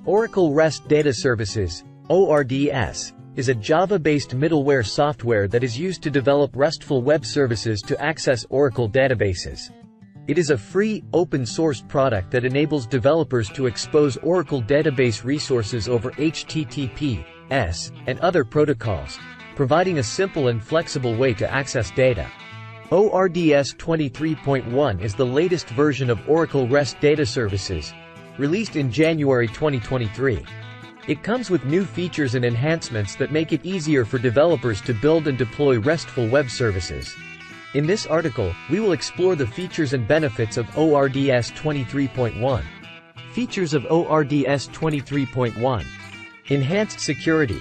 Oracle REST Data Services, ORDS, is a Java-based middleware software that is used to develop RESTful web services to access Oracle databases. It is a free, open-source product that enables developers to expose Oracle database resources over HTTP/S and other protocols, providing a simple and flexible way to access data. ORDS 23.1 is the latest version of Oracle REST Data Services, released in January 2023. It comes with new features and enhancements that make it easier for developers to build and deploy RESTful web services. In this article, we will explore the features and benefits of ORDS 23.1. Features of ORDS 23.1. Enhanced security.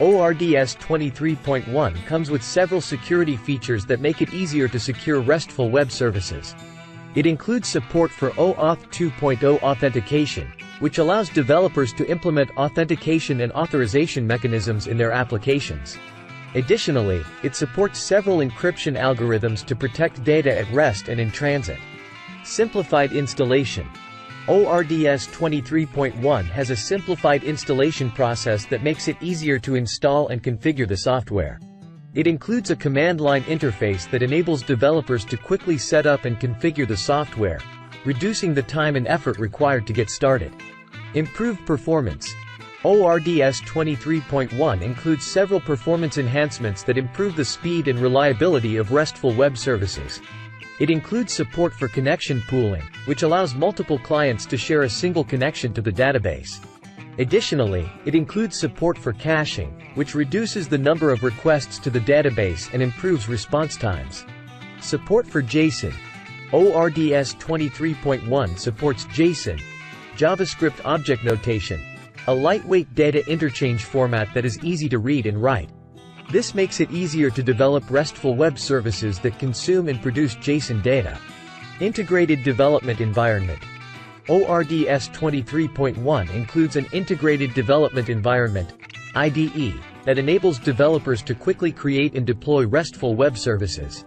ORDS 23.1 comes with several security features that make it easier to secure RESTful web services. It includes support for OAuth 2.0 authentication, which allows developers to implement authentication and authorization mechanisms in their applications. Additionally, it supports several encryption algorithms to protect data at rest and in transit. Simplified installation. ORDS 23.1 has a simplified installation process that makes it easier to install and configure the software. It includes a command line interface that enables developers to quickly set up and configure the software, reducing the time and effort required to get started. Improved performance. ORDS 23.1 includes several performance enhancements that improve the speed and reliability of RESTful web services. It includes support for connection pooling, which allows multiple clients to share a single connection to the database. Additionally, it includes support for caching, which reduces the number of requests to the database and improves response times. Support for JSON. ORDS 23.1 supports JSON, JavaScript Object Notation, a lightweight data interchange format that is easy to read and write. This makes it easier to develop RESTful web services that consume and produce JSON data. Integrated Development Environment. ORDS 23.1 includes an Integrated Development Environment (IDE) that enables developers to quickly create and deploy RESTful web services.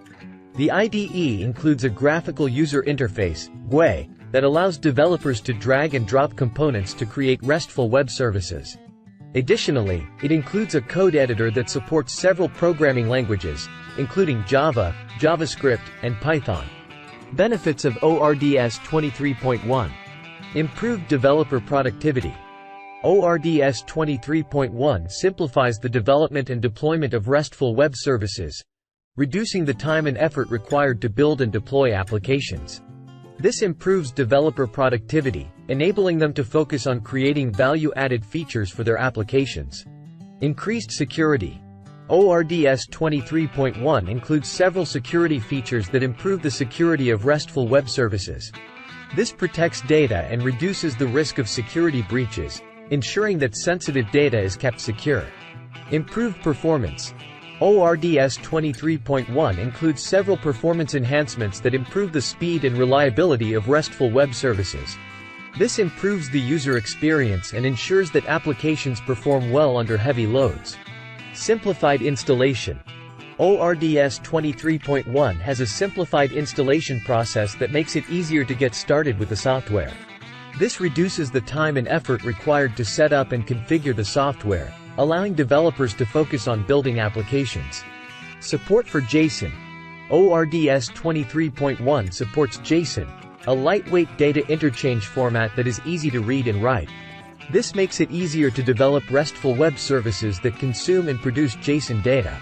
The IDE includes a graphical user interface (GUI) that allows developers to drag and drop components to create RESTful web services. Additionally, it includes a code editor that supports several programming languages, including Java, JavaScript, and Python. Benefits of ORDS 23.1. Improved developer productivity. ORDS 23.1 simplifies the development and deployment of RESTful web services, reducing the time and effort required to build and deploy applications. This improves developer productivity, enabling them to focus on creating value-added features for their applications. Increased security. ORDS 23.1 includes several security features that improve the security of RESTful web services. This protects data and reduces the risk of security breaches, ensuring that sensitive data is kept secure. Improved performance. ORDS 23.1 includes several performance enhancements that improve the speed and reliability of RESTful web services. This improves the user experience and ensures that applications perform well under heavy loads. Simplified installation. ORDS 23.1 has a simplified installation process that makes it easier to get started with the software. This reduces the time and effort required to set up and configure the software, allowing developers to focus on building applications. Support for JSON. ORDS 23.1 supports JSON, a lightweight data interchange format that is easy to read and write. This makes it easier to develop RESTful web services that consume and produce JSON data.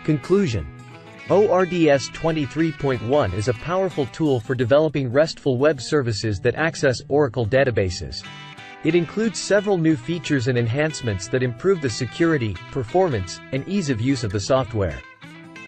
Conclusion. ORDS 23.1 is a powerful tool for developing RESTful web services that access Oracle databases. It includes several new features and enhancements that improve the security, performance, and ease of use of the software.